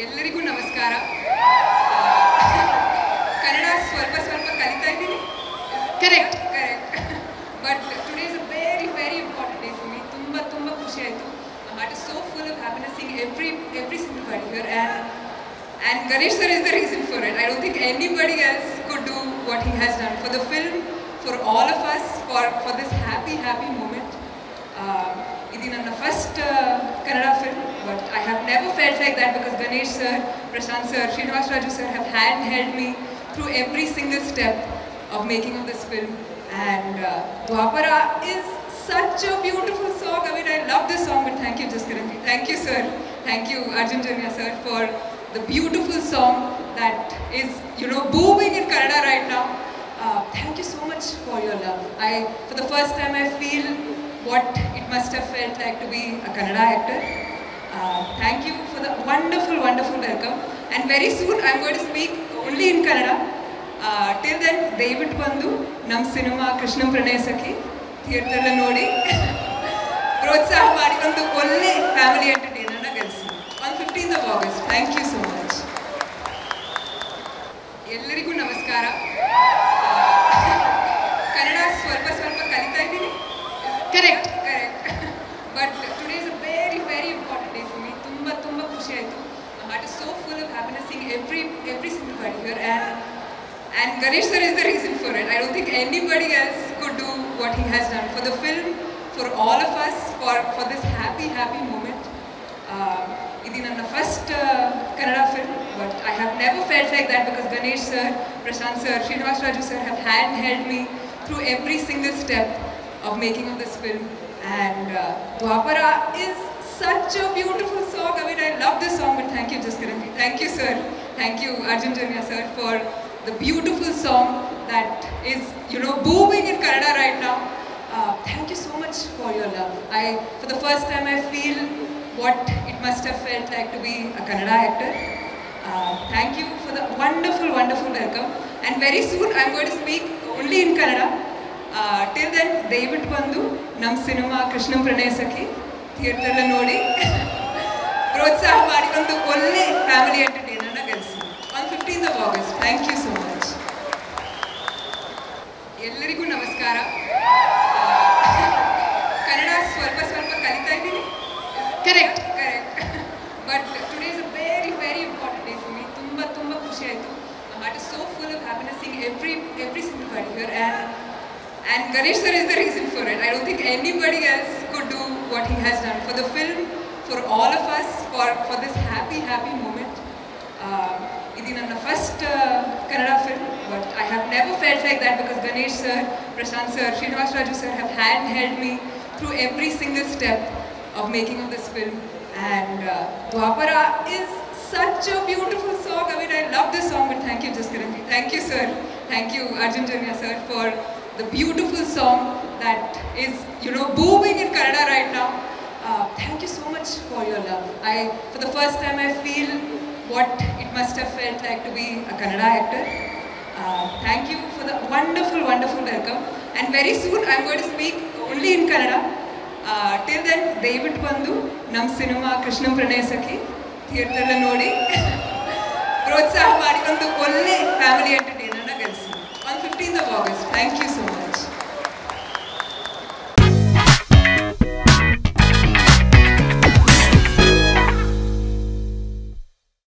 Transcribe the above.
ಎಲ್ಲರಿಗೂ ನಮಸ್ಕಾರ. ಕನ್ನಡ ಸ್ವಲ್ಪ ಕಲಿತಾ ಇದ್ದೀನಿ. Correct. But today is a very important day for me. ತುಂಬ ಖುಷಿ ಆಯಿತು. My heart is so full of happiness seeing every single body here, and Ganesh sir is the reason for it. I don't think anybody else could do what he has done for the film, for all of us, for this happy moment. This is my first Kannada film, but I have never felt like that because Ganesh sir, Prashant sir, Srinivas Raju sir have held me through every single step of making of this film. And Dwapara is such a beautiful song. I mean, I love this song, but thank you, Jaskaranji. Thank you, sir. Thank you, Arjun Janya sir, for the beautiful song that is, booming in Kannada right now. Thank you so much for your love. For the first time, I feel what it must have felt like to be a Kannada actor. Thank you for the wonderful welcome. And very soon, I'm going to speak only in Kannada. Till then, David Bandu, Nam Cinema, Krishnam Pranay Sakhi, theatre la nodi, protsaha ಮಾಡಿ ಒಂದು ಒಳ್ಳೆ family entertainer ನ ಗೆಲ್ಲಿಸಿ on 15th of August. Thank you so much. ಎಲ್ಲರಿಗೂ ನಮಸ್ಕಾರ. ಕನ್ನಡ ಸ್ವಲ್ಪ ಕಲಿತಾ ಇದ್ದೀನಿ. Correct. But today is a very important day for me. ತುಂಬ ಖುಷಿ ಆಯಿತು. My heart is so full of happiness seeing every single body here, and Ganesh sir is the reason for it. I don't think anybody else could do what he has done for the film, for all of us, for this happy moment. This is my first Kannada film, but I have never felt like that because Ganesh sir, Prashant sir, Srinivas Raju sir have held me through every single step of making of this film. And Dwapara is such a beautiful song. I mean, I love this song, but thank you, Jaskaranji. Thank you, sir. Thank you, Arjun Janya sir, for the beautiful song that is, booming in Kannada right now. Thank you so much for your love. For the first time, I feel what it must have felt like to be a Kannada actor. Thank you for the wonderful welcome. And very soon, I'm going to speak only in Kannada. Till then, David Bandu, Nam Cinema, Krishnam Pranay Sakhi, theatre la nodi, protsaha ಮಾಡಿ ಒಂದು ಒಳ್ಳೆ family entertainer ನ ಗೆಲ್ಲಿಸಿ on 15th of August. Thank you so much. ಎಲ್ಲರಿಗೂ ನಮಸ್ಕಾರ. ಕನ್ನಡ ಸ್ವಲ್ಪ ಕಲಿತಾ ಇದ್ದೀನಿ. Correct. But today is a very important day for me. ತುಂಬ ಖುಷಿ ಆಯಿತು. My heart is so full of happiness seeing every single body here, and Ganesh sir is the reason for it. I don't think anybody else could do what he has done for the film, for all of us, for this happy moment. This is my first Kannada film, but I have never felt like that because Ganesh sir, Prashant sir, Srinivas Raju sir have held me through every single step of making of this film. And Dwapara is such a beautiful song. I mean, I love this song, but thank you, Jaskaranji. Thank you, sir. Thank you, Arjun Janya sir, for the beautiful song that is, booming in Kannada right now. Thank you so much for your love. For the first time, I feel what it must have felt like to be a Kannada actor. Thank you for the wonderful welcome. And very soon, I'm going to speak only in Kannada. Till then, David Bandu, Nam Cinema, Krishnam Pranay Sakhi, theatre la nodi, protsaha ಮಾಡಿ ಒಂದು ಒಳ್ಳೆ family entertainer ನ ಗೆಲ್ಲಿಸಿ on 15th of August. Thank you so much.